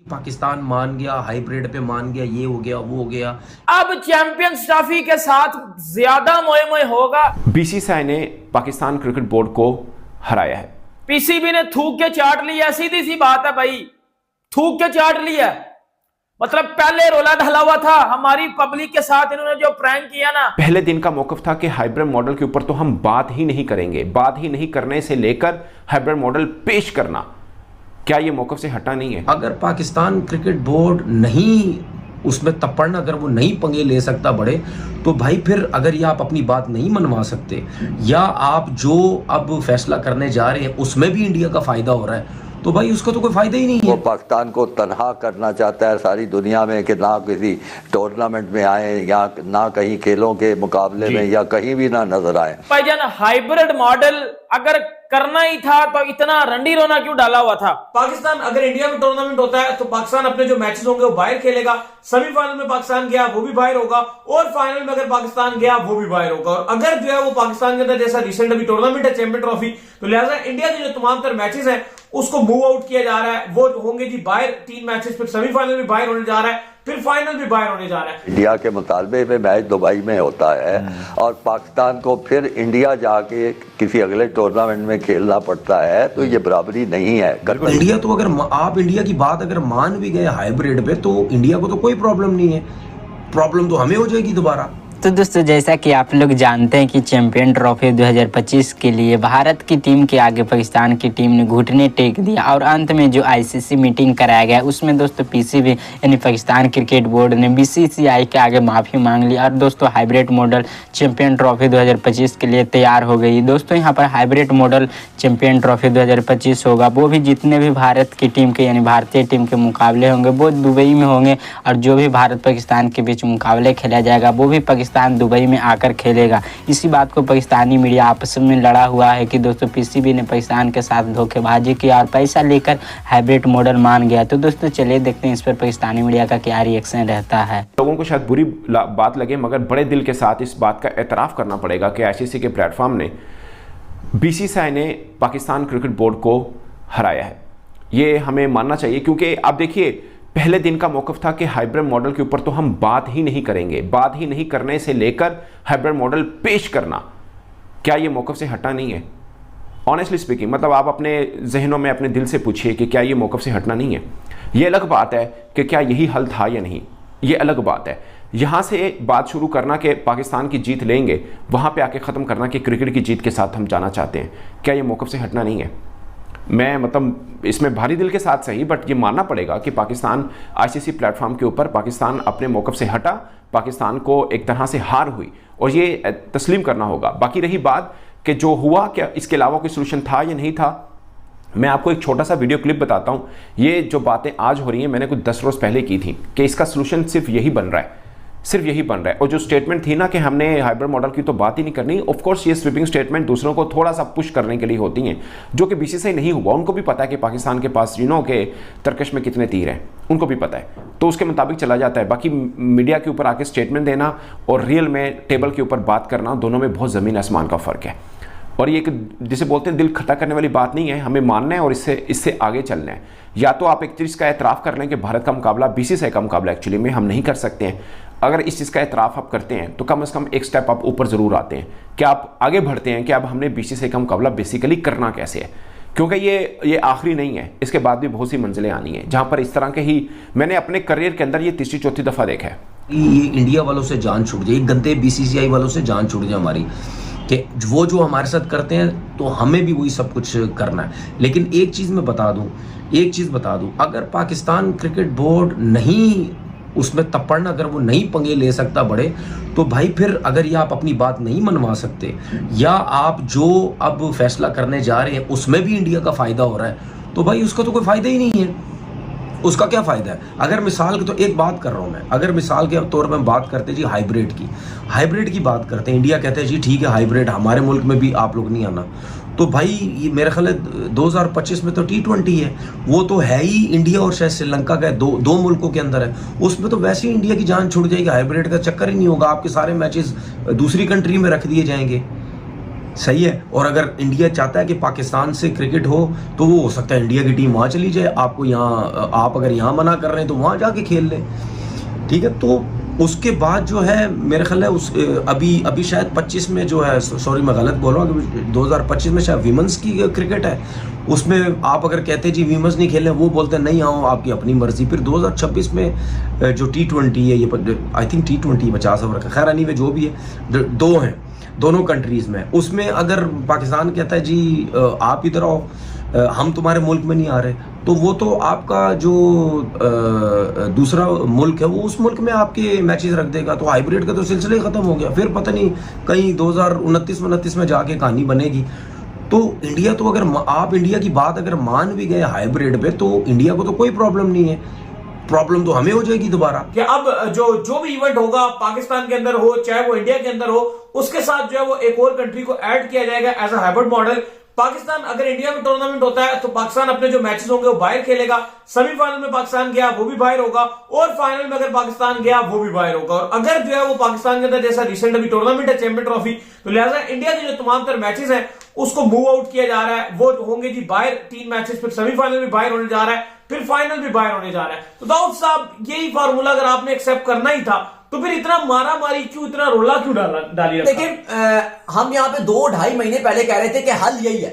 पाकिस्तान मान गया, हाइब्रिड पे मान गया, ये हो गया वो हो गया। अब चैंपियंस ट्रॉफी के साथ ज्यादा मोए होगा। बीसीसीआई ने पाकिस्तान क्रिकेट बोर्ड को हराया है। पीसीबी ने थूक के चाट लिया, सीधी सी बात है भाई, थूक के चाट लिया। मतलब पहले रोला ढला हुआ था हमारी पब्लिक के साथ, इन्होंने जो प्रैंक किया ना। पहले दिन का मौकफ था कि हाइब्रिड मॉडल के ऊपर तो हम बात ही नहीं करेंगे, बात ही नहीं करने से लेकर हाइब्रिड मॉडल पेश करना, क्या ये मौकफ से हटा नहीं है? अगर पाकिस्तान क्रिकेट बोर्ड नहीं उसमें तपड़ना, अगर वो नहीं पंगे ले सकता बड़े, तो भाई फिर अगर ये आप अपनी बात नहीं मनवा सकते, या आप जो अब फैसला करने जा रहे हैं उसमें भी इंडिया का फायदा हो रहा है, तो भाई उसका तो कोई फायदा ही नहीं है। वो पाकिस्तान को तनहा करना चाहता है सारी दुनिया में कि ना किसी टूर्नामेंट में आए, या ना कहीं खेलों के मुकाबले में, या कहीं भी ना नजर आए। भाईजान हाइब्रिड मॉडल अगर करना ही था तो इतना रंडी रोना क्यों डाला हुआ था? पाकिस्तान अगर इंडिया में टूर्नामेंट होता है तो पाकिस्तान अपने जो मैचेस होंगे वो बाहर खेलेगा, सेमीफाइनल में पाकिस्तान गया वो भी बाहर होगा, और फाइनल में अगर पाकिस्तान गया वो भी बाहर होगा। और अगर जो है वो पाकिस्तान के अंदर जैसा रिसेंट अभी टूर्नामेंट है चैंपियन ट्रॉफी, तो लिहाजा इंडिया के जो तमाम तर मैचेस हैं उसको मूव आउट किया जा रहा है, वो होंगे जी बाहर 3 मैचेस, फिर सेमीफाइनल भी बाहर होने जा रहा है, फिर फाइनल भी बाहर होने जा रहा है। इंडिया के मुतालबे में मैच दुबई में होता है और पाकिस्तान को फिर इंडिया जाके किसी अगले टूर्नामेंट में खेलना पड़ता है, तो ये बराबरी नहीं है। इंडिया तो अगर आप इंडिया की बात अगर मान भी गए हाइब्रिड पे, तो इंडिया को तो कोई प्रॉब्लम नहीं है, प्रॉब्लम तो हमें हो जाएगी दोबारा। तो दोस्तों जैसा कि आप लोग जानते हैं कि चैंपियन ट्रॉफी 2025 के लिए भारत की टीम के आगे पाकिस्तान की टीम ने घुटने टेक दिया, और अंत में जो आईसीसी मीटिंग कराया गया उसमें दोस्तों पीसीबी यानी पाकिस्तान क्रिकेट बोर्ड ने बीसीसीआई के आगे माफ़ी मांग ली, और दोस्तों हाइब्रिड मॉडल चैंपियन ट्रॉफी 2025 के लिए तैयार हो गई। दोस्तों यहाँ पर हाइब्रिड मॉडल चैंपियन ट्रॉफी 2025 होगा, वो भी जितने भी भारत की टीम के यानी भारतीय टीम के मुकाबले होंगे वो दुबई में होंगे, और जो भी भारत पाकिस्तान के बीच मुकाबले खेला जाएगा वो भी पाकिस्तान दुबई में आकर खेलेगा। इसी बात को पाकिस्तानी मीडिया आपस में लड़ा हुआ है कि दोस्तों पीसीबी ने पाकिस्तान के साथ धोखेबाजी की और पैसा लेकर हाइब्रिड मॉडल मान गया। तो दोस्तों चलिए देखते हैं इस पर पाकिस्तानी मीडिया का क्या रिएक्शन रहता है। लोगों को शायद बुरी बात लगे, मगर बड़े दिल के साथ इस बात का एतराफ़ करना पड़ेगा कि आईसीसी के प्लेटफॉर्म ने बीसीसीआई ने पाकिस्तान क्रिकेट बोर्ड को हराया है। ये हमें मानना चाहिए, क्योंकि आप देखिए पहले दिन का मौकफ था कि हाइब्रिड मॉडल के ऊपर तो हम बात ही नहीं करेंगे, बात ही नहीं करने से लेकर हाइब्रिड मॉडल पेश करना, क्या ये मौकफ से हटा नहीं है? ऑनेस्टली स्पीकिंग, मतलब आप अपने जहनों में अपने दिल से पूछिए कि क्या ये मौकफ से हटना नहीं है? ये अलग बात है कि क्या यही हल था या नहीं, ये अलग बात है। यहाँ से बात शुरू करना कि पाकिस्तान की जीत लेंगे, वहाँ पे आके ख़त्म करना कि क्रिकेट की जीत के साथ हम जाना चाहते हैं, क्या ये मौकफ से हटना नहीं है? मैं मतलब इसमें भारी दिल के साथ सही, बट ये मानना पड़ेगा कि पाकिस्तान आईसीसी प्लेटफॉर्म के ऊपर पाकिस्तान अपने मौक़िफ़ से हटा, पाकिस्तान को एक तरह से हार हुई, और ये तस्लीम करना होगा। बाकी रही बात कि जो हुआ क्या इसके अलावा कोई सोल्यूशन था या नहीं था, मैं आपको एक छोटा सा वीडियो क्लिप बताता हूँ। ये जो बातें आज हो रही हैं मैंने कुछ 10 रोज़ पहले की थी कि इसका सोल्यूशन सिर्फ यही बन रहा है, सिर्फ यही बन रहा है। और जो स्टेटमेंट थी ना कि हमने हाइब्रिड मॉडल की तो बात ही नहीं करनी, ऑफ कोर्स ये स्वीपिंग स्टेटमेंट दूसरों को थोड़ा सा पुश करने के लिए होती हैं, जो कि बीसीसीआई नहीं हुआ। उनको भी पता है कि पाकिस्तान के पास के तरकश में कितने तीर हैं, उनको भी पता है, तो उसके मुताबिक चला जाता है। बाकी मीडिया के ऊपर आके स्टेटमेंट देना और रियल में टेबल के ऊपर बात करना, दोनों में बहुत ज़मीन आसमान का फ़र्क है। और ये जिसे बोलते हैं दिल खट्टा करने वाली बात नहीं है, हमें मानना है और इससे आगे चलना है। या तो आप एक चीज़ का एतराफ़ कर लें कि भारत का मुकाबला बीसीसीआई का मुकाबला एक्चुअली में हम नहीं कर सकते हैं। अगर इस चीज़ का एतराफ़ आप करते हैं तो कम से कम एक स्टेप आप ऊपर ज़रूर आते हैं कि आप आगे बढ़ते हैं कि अब हमने बीसीसीआई का मुकाबला बेसिकली करना कैसे है, क्योंकि ये आखिरी नहीं है, इसके बाद भी बहुत सी मंजिलें आनी हैं जहाँ पर इस तरह के ही मैंने अपने करियर के अंदर ये तीसरी चौथी दफ़ा देखा है। ये इंडिया वालों से जान छूट जाए, गंदे बीसीसीआई वालों से जान छूट जाए हमारी, कि वो जो हमारे साथ करते हैं तो हमें भी वही सब कुछ करना है। लेकिन एक चीज़ मैं बता दूं, अगर पाकिस्तान क्रिकेट बोर्ड नहीं उसमें तपड़ना, अगर वो नहीं पंगे ले सकता बड़े, तो भाई फिर अगर ये आप अपनी बात नहीं मनवा सकते, या आप जो अब फैसला करने जा रहे हैं उसमें भी इंडिया का फ़ायदा हो रहा है, तो भाई उसका तो कोई फ़ायदा ही नहीं है। उसका क्या फ़ायदा है? अगर मिसाल के तो एक बात कर रहा हूँ मैं, अगर मिसाल के तौर पर बात करते जी हाइब्रिड की बात करते हैं, इंडिया कहते हैं जी ठीक है हाइब्रिड हमारे मुल्क में भी आप लोग नहीं आना, तो भाई ये मेरे ख्याल है 2025 में तो T20 है, वो तो है ही इंडिया और शायद श्रीलंका का दो मुल्कों के अंदर है, उसमें तो वैसे ही इंडिया की जान छूट जाएगी, हाइब्रिड का चक्कर ही नहीं होगा, आपके सारे मैचेस दूसरी कंट्री में रख दिए जाएंगे। सही है। और अगर इंडिया चाहता है कि पाकिस्तान से क्रिकेट हो तो वो हो सकता है इंडिया की टीम वहाँ चली जाए, आपको यहाँ, आप अगर यहाँ मना कर रहे हैं तो वहाँ जाके खेल लें, ठीक है। तो उसके बाद जो है मेरे ख्याल है उस अभी शायद 25 में जो है, सॉरी मैं गलत बोल रहा हूँ, 2025 में शायद वीमेंस की क्रिकेट है, उसमें आप अगर कहते हैं जी वीमेंस नहीं खेलने, वो बोलते हैं नहीं आओ आपकी अपनी मर्जी। फिर 2026 में जो T20 है, ये आई थिंक T20 50 ओवर का, खैर एनीवे जो भी है, दो हैं दोनों कंट्रीज़ में, उसमें अगर पाकिस्तान कहता है जी आप इधर आओ, हम तुम्हारे मुल्क में नहीं आ रहे, तो वो तो आपका जो दूसरा मुल्क है वो उस मुल्क में आपके मैचेस रख देगा, तो हाइब्रिड का तो सिलसिला ही ख़त्म हो गया। फिर पता नहीं कहीं 2029 में जाके कहानी बनेगी। तो इंडिया तो अगर आप इंडिया की बात अगर मान भी गए हाइब्रिड पे, तो इंडिया को तो कोई प्रॉब्लम नहीं है, प्रॉब्लम तो हमें हो जाएगी दोबारा कि अब जो भी इवेंट होगा पाकिस्तान के अंदर हो चाहे वो इंडिया के अंदर हो, उसके साथ जो है वो एक और कंट्री को ऐड किया जाएगा as a hybrid model. Pakistan अगर इंडिया में टूर्नामेंट होता है तो पाकिस्तान अपने जो मैचेस होंगे वो बाहर खेलेगा, सेमीफाइनल में पाकिस्तान गया वो भी बाहर होगा, और फाइनल में अगर पाकिस्तान गया वो भी बाहर होगा। और अगर जो है वो पाकिस्तान के अंदर जैसा रिसेंट अभी टूर्नामेंट है चैंपियन ट्रॉफी, तो लिहाजा इंडिया के जो तमाम तर मैचेस हैं उसको मूव आउट किया जा रहा है, वो होंगे जी बाहर 3 मैचेस, फिर सेमीफाइनल भी बाहर होने जा रहा है, फिर फाइनल भी बाहर होने जा रहा है। तो दाऊद साहब यही फार्मूला अगर आपने एक्सेप्ट करना ही था तो फिर इतना मारा मारी क्यों, इतना रोला क्यों डाली? लेकिन हम यहाँ पे 2-2.5 महीने पहले कह रहे थे कि हल यही है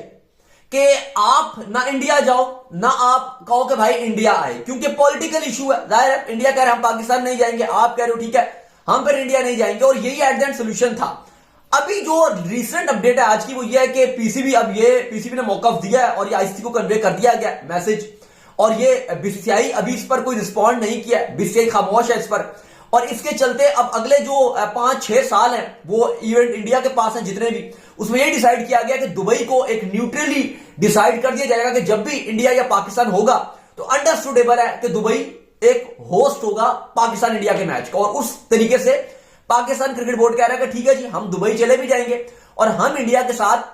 कि आप ना इंडिया जाओ ना आप कहो कि भाई इंडिया आए, क्योंकि पॉलिटिकल इशू है। जाहिर है इंडिया कह रहे हैं हम पाकिस्तान नहीं जाएंगे, आप कह रहे हो ठीक है हम फिर इंडिया नहीं जाएंगे, और यही एट द एंड सोल्यूशन था। अभी जो रिसेंट अपडेट है आज की वो ये है कि पीसीबी ने मौका दिया है और ये आईसीसी को कन्वे कर दिया गया मैसेज, और ये बीसीसीआई अभी इस पर कोई रिस्पॉन्ड नहीं किया, बीसीसीआई खामोश है इस पर। और इसके चलते अब अगले जो 5-6 साल हैं वो इवेंट इंडिया के पास हैं जितने भी, उसमें ये डिसाइड किया गया कि दुबई को एक न्यूट्रली डिसाइड कर दिया जाएगा कि जब भी इंडिया या पाकिस्तान होगा तो अंडरस्टूडेबल है कि दुबई एक होस्ट होगा पाकिस्तान इंडिया के मैच का। और उस तरीके से पाकिस्तान क्रिकेट बोर्ड कह रहा है कि ठीक है जी हम दुबई चले भी जाएंगे और हम इंडिया के साथ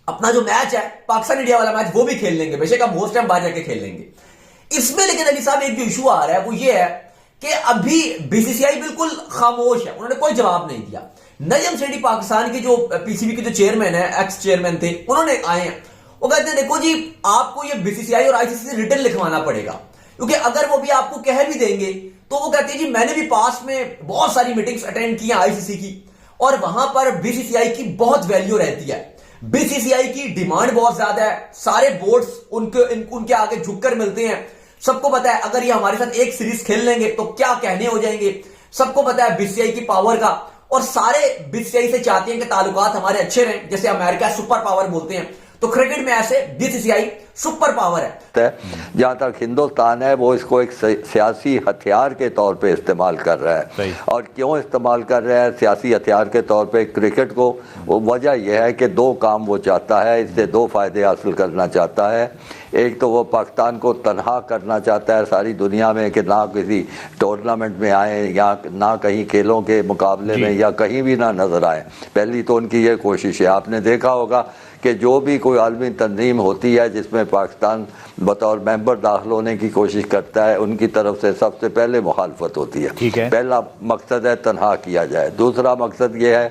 अपना जो मैच है पाकिस्तान इंडिया वाला मैच वो भी खेल लेंगे, बेशक हम होस्ट हम बाहर जाके खेल लेंगे। इसमें लेकिन अली साहब एक जो इशू आ रहा है वो ये है कि अभी बीसीसीआई बिल्कुल खामोश है, उन्होंने कोई जवाब नहीं दिया। नजम सेठी पाकिस्तान की जो पीसीबी के जो चेयरमैन है, एक्स चेयरमैन थे, उन्होंने आए हैं, वो कहते हैं देखो जी आपको ये बीसीसीआई और आईसीसी से रिटर्न लिखवाना पड़ेगा, क्योंकि अगर वो भी आपको कह भी देंगे तो वो कहते हैं जी मैंने भी पास में बहुत सारी मीटिंग्स अटेंड की हैं आईसीसी की, और वहां पर बीसीसीआई की बहुत वैल्यू रहती है, बीसीसीआई की डिमांड बहुत ज्यादा है, सारे बोर्ड्स उनके आगे झुककर मिलते हैं। सबको पता है अगर ये हमारे साथ एक सीरीज खेल लेंगे तो क्या कहने हो जाएंगे, सबको पता है बीसीसीआई की पावर का, और सारे बीसीसीआई से चाहते हैं कि ताल्लुकात हमारे अच्छे रहें, जैसे अमेरिका सुपर पावर बोलते हैं, तो क्रिकेट में ऐसे बीसीसीआई सुपर पावर है। जहां तक हिंदुस्तान है वो इसको एक सियासी हथियार के तौर पे इस्तेमाल कर रहा है। और क्यों इस्तेमाल कर रहा है सियासी हथियार के तौर पे क्रिकेट को, वो वजह यह है कि 2 काम वो चाहता है, इससे 2 फायदे हासिल करना चाहता है। एक तो वो पाकिस्तान को तनहा करना चाहता है सारी दुनिया में कि ना किसी टूर्नामेंट में आए या ना कहीं खेलों के मुकाबले में या कहीं भी ना नजर आए। पहली तो उनकी ये कोशिश है। आपने देखा होगा कि जो भी कोई आलमी तंजीम होती है जिसमें पाकिस्तान बतौर मेंबर दाखिल होने की कोशिश करता है, उनकी तरफ से सबसे पहले मुखालफत होती है। पहला मकसद है तनहा किया जाए। दूसरा मकसद ये है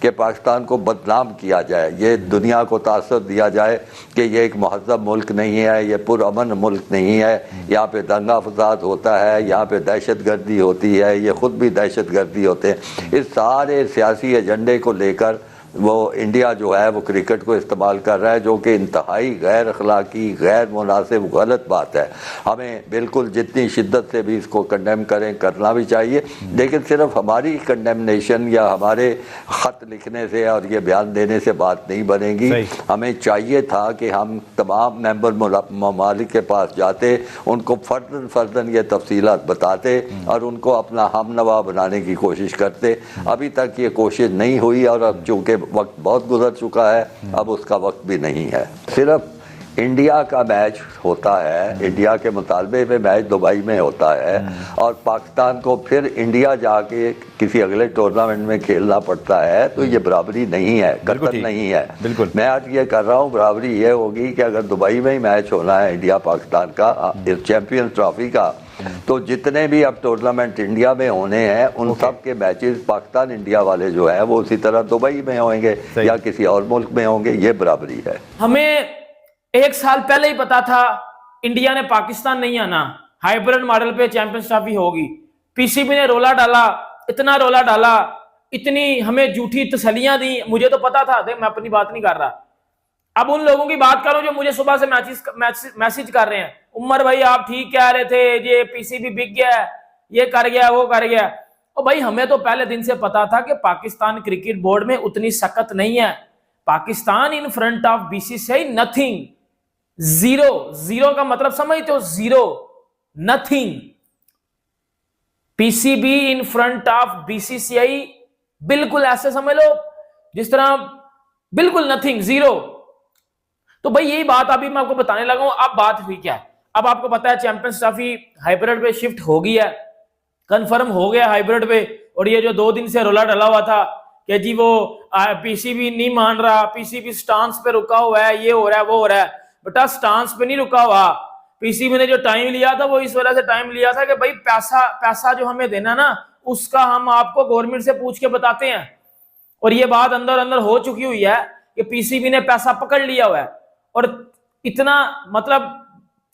कि पाकिस्तान को बदनाम किया जाए, ये दुनिया को तासर दिया जाए कि ये एक महज़ब मुल्क नहीं है, ये पुरअमन मुल्क नहीं है, यहाँ पे दंगा फसाद होता है, यहाँ पे दहशत गर्दी होती है, ये ख़ुद भी दहशत गर्दी होते हैं। इस सारे सियासी एजेंडे को लेकर वो इंडिया जो है वो क्रिकेट को इस्तेमाल कर रहा है, जो कि इंतहाई गैर अखलाकी, गैर मुनासिब, गलत बात है। हमें बिल्कुल जितनी शिद्दत से भी इसको कंडेम करें करना भी चाहिए, लेकिन सिर्फ हमारी कंडेमनेशन या हमारे ख़त लिखने से और ये बयान देने से बात नहीं बनेगी। हमें चाहिए था कि हम तमाम मेंबर ममालिक के पास जाते, उनको फ़र्दन ये तफसीलात बताते और उनको अपना हमनवा बनाने की कोशिश करते। अभी तक ये कोशिश नहीं हुई, और अब चूँकि वक्त बहुत गुजर चुका है, अब उसका वक्त भी नहीं है। सिर्फ इंडिया का मैच होता है, इंडिया के मुतालबे पे मैच दुबई में होता है, और पाकिस्तान को फिर इंडिया जाके किसी अगले टूर्नामेंट में खेलना पड़ता है, तो ये बराबरी नहीं है, कतई नहीं है। बिल्कुल मैं आज ये कर रहा हूँ, बराबरी ये होगी कि अगर दुबई में ही मैच होना है इंडिया पाकिस्तान का चैंपियंस ट्रॉफी का, तो जितने भी अब टूर्नामेंट इंडिया में होने हैं उन सब के मैचेस पाकिस्तान इंडिया वाले जो है वो उसी तरह दुबई में होंगे या किसी और मुल्क में होंगे, ये बराबरी है। हमें 1 साल पहले ही पता था इंडिया ने पाकिस्तान नहीं आना, हाइब्रिड मॉडल पे चैंपियंस ट्रॉफी होगी। पीसीबी ने रोला डाला, इतना रोला डाला, इतनी हमें झूठी तसलियां दी। मुझे तो पता था, देख मैं अपनी बात नहीं कर रहा, अब उन लोगों की बात करो जो मुझे सुबह से मैसेज कर रहे हैं, उमर भाई आप ठीक कह रहे थे, ये पीसीबी बिक गया, ये कर गया, वो कर गया। और भाई हमें तो पहले दिन से पता था कि पाकिस्तान क्रिकेट बोर्ड में उतनी सख्त नहीं है। Pakistan in front of BCCI nothing, zero. Zero का मतलब समझते हो? Zero, nothing. PCB in front of BCCI बिल्कुल ऐसे समझ लो जिस तरह बिल्कुल नथिंग, जीरो। तो भाई यही बात अभी मैं आपको बताने लगा हूं। अब बात हुई क्या है? अब आपको पता है चैंपियंस ट्रॉफी हाइब्रिड पे शिफ्ट हो गई है, कंफर्म हो गया हाइब्रिड पे। और ये जो 2 दिन से रोला डला हुआ था कि जी वो पीसीबी नहीं मान रहा, पीसीबी स्टांस पे रुका हुआ है, ये हो रहा है, वो हो रहा है। बेटा स्टांस पे नहीं रुका हुआ, पीसीबी ने जो टाइम लिया था वो इस वजह से टाइम लिया था कि भाई पैसा जो हमें देना ना उसका हम आपको गवर्नमेंट से पूछ के बताते हैं। और ये बात अंदर अंदर हो चुकी हुई है कि पीसीबी ने पैसा पकड़ लिया हुआ है, और इतना मतलब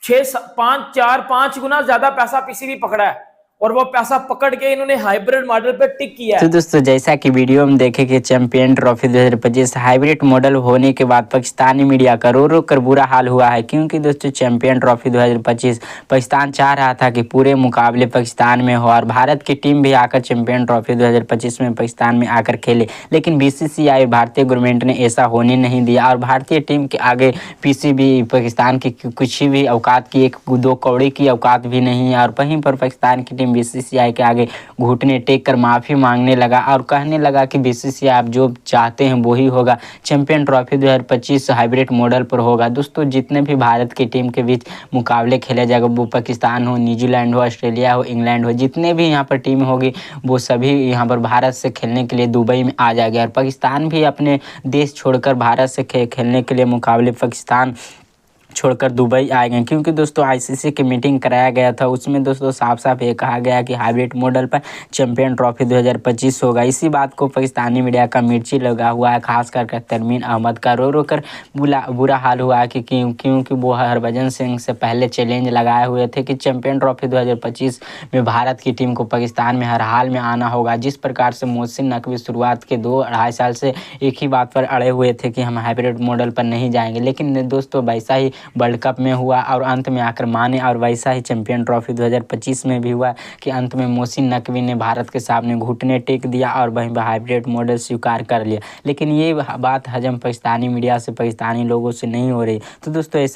5 गुना ज्यादा पैसा पीसीबी पकड़ा है, और वो पैसा पकड़ के इन्होंने हाइब्रिड मॉडल पे टिक किया है। तो दोस्तों जैसा कि वीडियो में देखे कि चैंपियन ट्रॉफी 2025 हाइब्रिड मॉडल होने के बाद पाकिस्तानी मीडिया का रो रो कर बुरा हाल हुआ है, क्योंकि दोस्तों चैंपियन ट्रॉफी 2025 पाकिस्तान चाह रहा था कि पूरे मुकाबले पाकिस्तान में हो और भारत की टीम भी आकर चैंपियन ट्रॉफी 2025 में पाकिस्तान में आकर खेले। लेकिन बीसीसीआई भारतीय गवर्नमेंट ने ऐसा होने नहीं दिया और भारतीय टीम के आगे पीसीबी पाकिस्तान की कुछ भी औकात की 1-2 कौड़ी की औकात भी नहीं है। और वहीं पर पाकिस्तान की टीम बीसीसीआई के आगे घुटने टेक कर माफ़ी मांगने लगा और कहने लगा कि बीसीसीआई आप जो चाहते हैं वही होगा, चैंपियन ट्रॉफी 2025 हाइब्रिड मॉडल पर होगा। दोस्तों जितने भी भारत की टीम के बीच मुकाबले खेले जाएगा, वो पाकिस्तान हो, न्यूजीलैंड हो, ऑस्ट्रेलिया हो, इंग्लैंड हो, जितने भी यहाँ पर टीम होगी वो सभी यहाँ पर भारत से खेलने के लिए दुबई में आ जाएगा। और पाकिस्तान भी अपने देश छोड़कर भारत से खेलने के लिए मुकाबले पाकिस्तान छोड़कर दुबई आए गए, क्योंकि दोस्तों आईसीसी की मीटिंग कराया गया था, उसमें दोस्तों साफ साफ ये कहा गया कि हाइब्रिड मॉडल पर चैंपियन ट्रॉफी 2025 होगा। इसी बात को पाकिस्तानी मीडिया का मिर्ची लगा हुआ है, खास कर तरमीन अहमद का रो रो कर बुरा हाल हुआ है, क्योंकि वो हरभजन सिंह से पहले चैलेंज लगाए हुए थे कि चैंपियन ट्रॉफी 2025 में भारत की टीम को पाकिस्तान में हर हाल में आना होगा। जिस प्रकार से मोहसिन नकवी शुरुआत के 2-2.5 साल से एक ही बात पर अड़े हुए थे कि हम हाइब्रिड मॉडल पर नहीं जाएंगे, लेकिन दोस्तों वैसा ही वर्ल्ड कप में हुआ और अंत में आकर माने, और वैसा ही चैंपियन ट्रॉफी 2025 में भी हुआ कि अंत में मोहसिन नकवी ने भारत के सामने घुटने टेक दिया और वहीं हाइब्रिड मॉडल स्वीकार कर लिया। लेकिन ये बात हजम पाकिस्तानी मीडिया से, पाकिस्तानी लोगों से नहीं हो रही। तो दोस्तों ऐसा